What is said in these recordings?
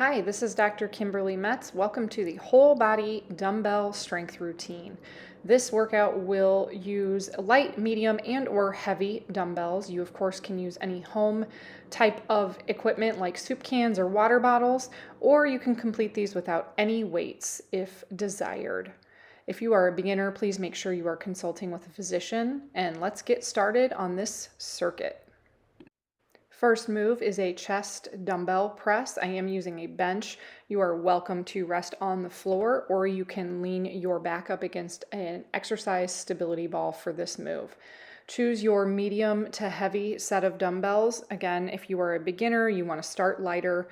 Hi, this is Dr. Kimberly Metz. Welcome to the whole body dumbbell strength routine. This workout will use light, medium, and or heavy dumbbells. You of course can use any home type of equipment like soup cans or water bottles, or you can complete these without any weights if desired. If you are a beginner, please make sure you are consulting with a physician, and let's get started on this circuit. First move is a chest dumbbell press. I am using a bench. You are welcome to rest on the floor, or you can lean your back up against an exercise stability ball for this move. Choose your medium to heavy set of dumbbells. Again, if you are a beginner, you want to start lighter,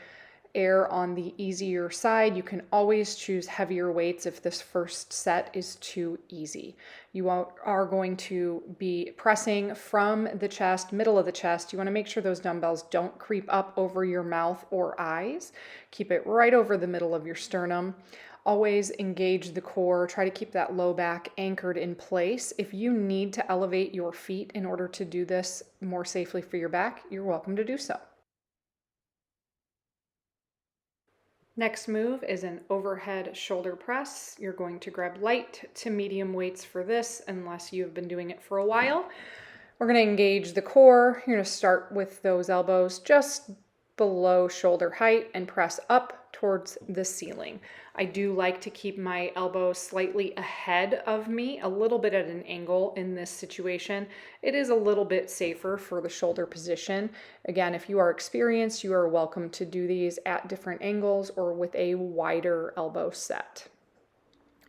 err on the easier side. You can always choose heavier weights if this first set is too easy. You are going to be pressing from the chest, middle of the chest. You want to make sure those dumbbells don't creep up over your mouth or eyes. Keep it right over the middle of your sternum. Always engage the core. Try to keep that low back anchored in place. If you need to elevate your feet in order to do this more safely for your back, you're welcome to do so. Next move is an overhead shoulder press. You're going to grab light to medium weights for this unless you've been doing it for a while. We're going to engage the core. You're going to start with those elbows just below shoulder height and press up towards the ceiling. I do like to keep my elbows slightly ahead of me, a little bit at an angle in this situation. It is a little bit safer for the shoulder position. Again, if you are experienced, you are welcome to do these at different angles or with a wider elbow set.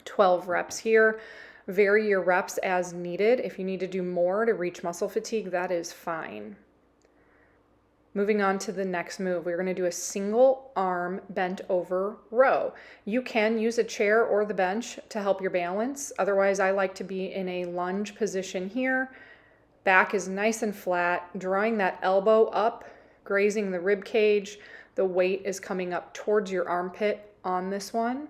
12 reps here. Vary your reps as needed. If you need to do more to reach muscle fatigue, that is fine. Moving on to the next move, we're going to do a single arm bent over row. You can use a chair or the bench to help your balance. Otherwise, I like to be in a lunge position here. Back is nice and flat, drawing that elbow up, grazing the rib cage. The weight is coming up towards your armpit on this one.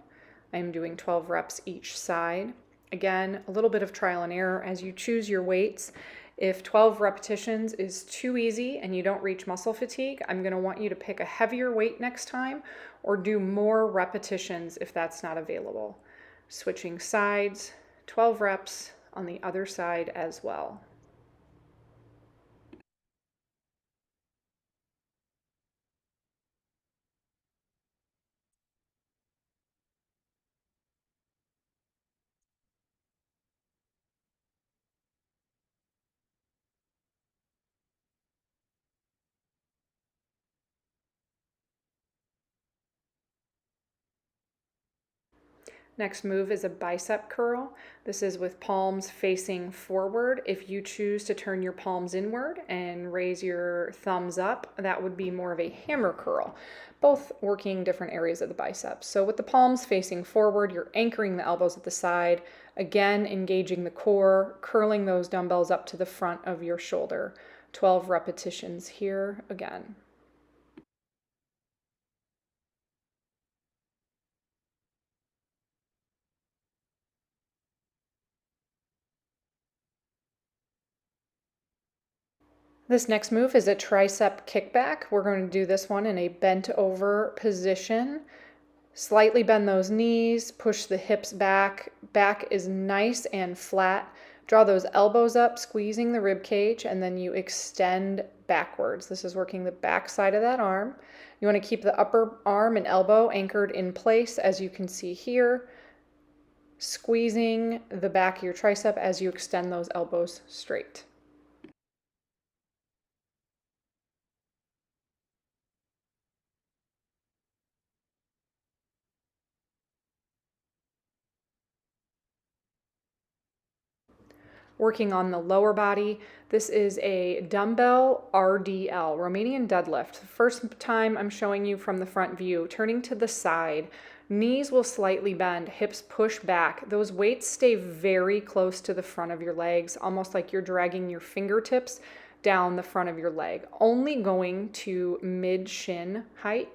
I'm doing 12 reps each side. Again, a little bit of trial and error as you choose your weights. If 12 repetitions is too easy and you don't reach muscle fatigue, I'm going to want you to pick a heavier weight next time or do more repetitions if that's not available. Switching sides, 12 reps on the other side as well. Next move is a bicep curl. This is with palms facing forward. If you choose to turn your palms inward and raise your thumbs up, that would be more of a hammer curl, both working different areas of the biceps. So with the palms facing forward, you're anchoring the elbows at the side, again engaging the core, curling those dumbbells up to the front of your shoulder. 12 repetitions here again. This next move is a tricep kickback. We're going to do this one in a bent over position. Slightly bend those knees, push the hips back. Back is nice and flat. Draw those elbows up, squeezing the rib cage, and then you extend backwards. This is working the back side of that arm. You want to keep the upper arm and elbow anchored in place, as you can see here, squeezing the back of your tricep as you extend those elbows straight. Working on the lower body, this is a dumbbell RDL, Romanian deadlift. First time I'm showing you from the front view, turning to the side, knees will slightly bend, hips push back. Those weights stay very close to the front of your legs, almost like you're dragging your fingertips down the front of your leg, only going to mid shin height.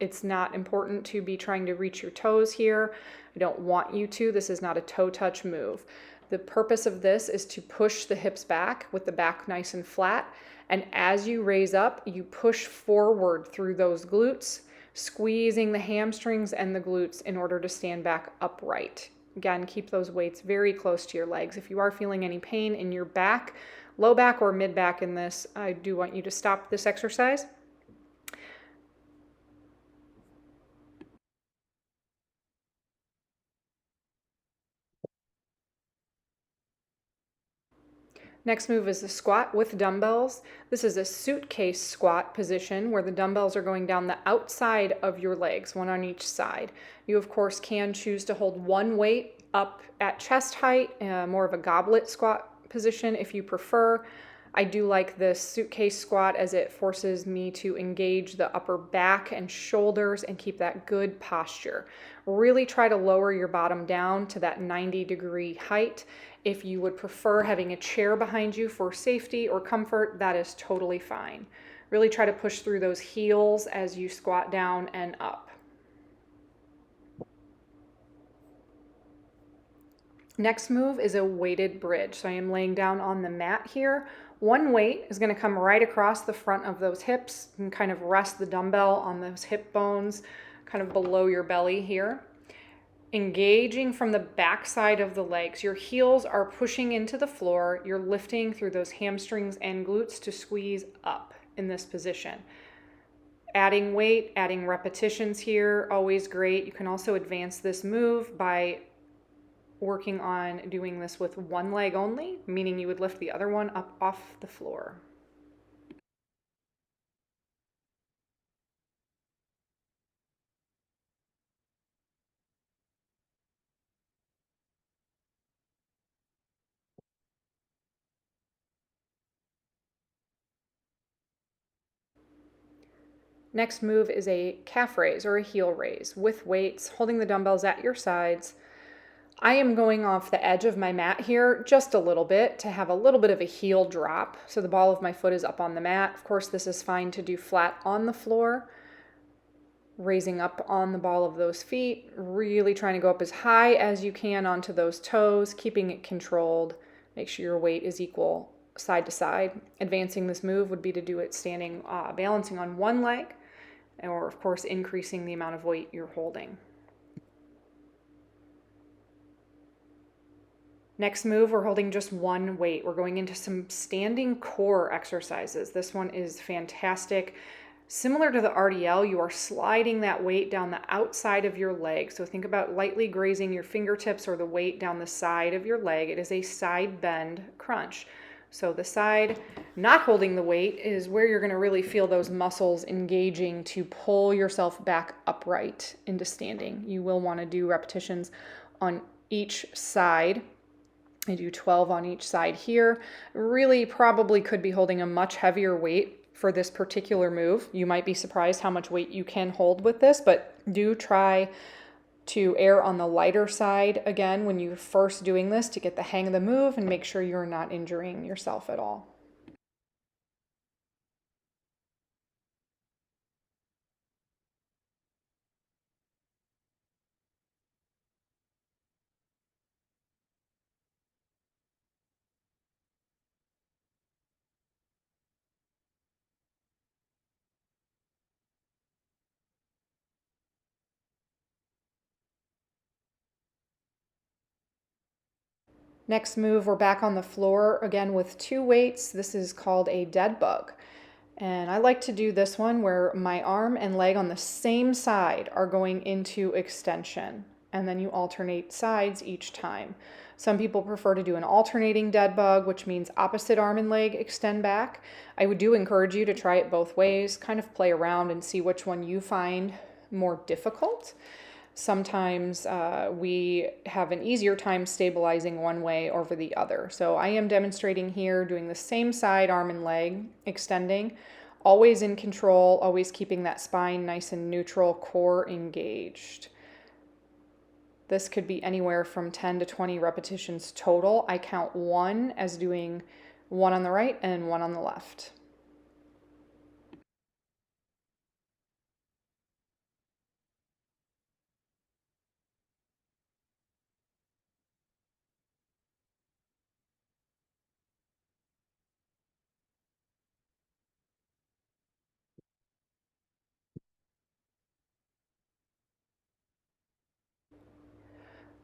It's not important to be trying to reach your toes here. I don't want you to. This is not a toe touch move. The purpose of this is to push the hips back with the back nice and flat. And as you raise up, you push forward through those glutes squeezing the hamstrings and the glutes in order to stand back upright. Again, keep those weights very close to your legs. If you are feeling any pain in your back, low back or mid back in this, I do want you to stop this exercise. Next move is the squat with dumbbells. This is a suitcase squat position where the dumbbells are going down the outside of your legs, one on each side. You, of course, can choose to hold one weight up at chest height, more of a goblet squat position if you prefer. I do like this suitcase squat as it forces me to engage the upper back and shoulders and keep that good posture. Really try to lower your bottom down to that 90-degree height. If you would prefer having a chair behind you for safety or comfort, that is totally fine. Really try to push through those heels as you squat down and up. Next move is a weighted bridge. So I am laying down on the mat here. One weight is going to come right across the front of those hips and kind of rest the dumbbell on those hip bones, kind of below your belly here. Engaging from the back side of the legs. Your heels are pushing into the floor. You're lifting through those hamstrings and glutes to squeeze up in this position. Adding weight, adding repetitions here, always great. You can also advance this move by working on doing this with one leg only, meaning you would lift the other one up off the floor. Next move is a calf raise or a heel raise with weights, holding the dumbbells at your sides. I am going off the edge of my mat here just a little bit to have a little bit of a heel drop. So the ball of my foot is up on the mat. Of course, this is fine to do flat on the floor. Raising up on the ball of those feet, really trying to go up as high as you can onto those toes, keeping it controlled. Make sure your weight is equal side to side. Advancing this move would be to do it standing, balancing on one leg, or of course increasing the amount of weight you're holding. Next move, we're holding just one weight. We're going into some standing core exercises. This one is fantastic. Similar to the RDL, you are sliding that weight down the outside of your leg. So think about lightly grazing your fingertips or the weight down the side of your leg. It is a side bend crunch. So the side not holding the weight is where you're going to really feel those muscles engaging to pull yourself back upright into standing. You will want to do repetitions on each side. I do 12 on each side here. Really probably could be holding a much heavier weight for this particular move. You might be surprised how much weight you can hold with this, but do try to err on the lighter side again when you're first doing this to get the hang of the move and make sure you're not injuring yourself at all. Next move, we're back on the floor again with two weights. This is called a dead bug. And I like to do this one where my arm and leg on the same side are going into extension. And then you alternate sides each time. Some people prefer to do an alternating dead bug, which means opposite arm and leg extend back. I would do encourage you to try it both ways, kind of play around and see which one you find more difficult. Sometimes we have an easier time stabilizing one way over the other. So I am demonstrating here doing the same side, arm and leg, extending, always in control, always keeping that spine nice and neutral, core engaged. This could be anywhere from 10 to 20 repetitions total. I count one as doing one on the right and one on the left.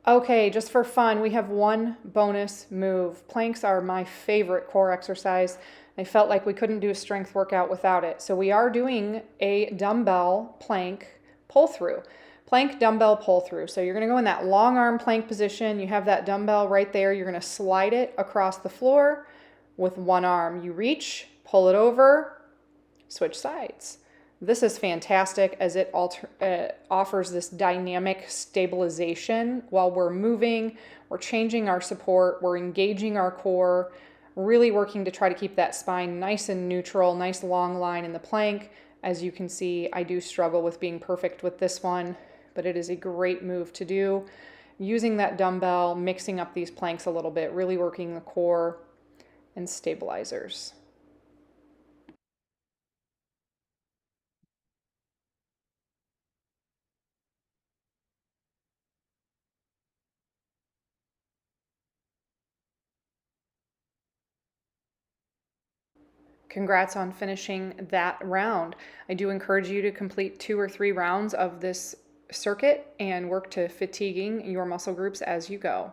Okay, just for fun, we have one bonus move. Planks are my favorite core exercise. I felt like we couldn't do a strength workout without it. So we are doing a dumbbell plank pull through. Plank dumbbell pull through. So you're going to go in that long arm plank position. You have that dumbbell right there. You're going to slide it across the floor with one arm. You reach, pull it over, switch sides. This is fantastic as it offers this dynamic stabilization while we're moving, we're changing our support, we're engaging our core, really working to try to keep that spine nice and neutral, nice long line in the plank. As you can see, I do struggle with being perfect with this one, but it is a great move to do. Using that dumbbell, mixing up these planks a little bit, really working the core and stabilizers. Congrats on finishing that round. I do encourage you to complete 2 or 3 rounds of this circuit and work to fatiguing your muscle groups as you go.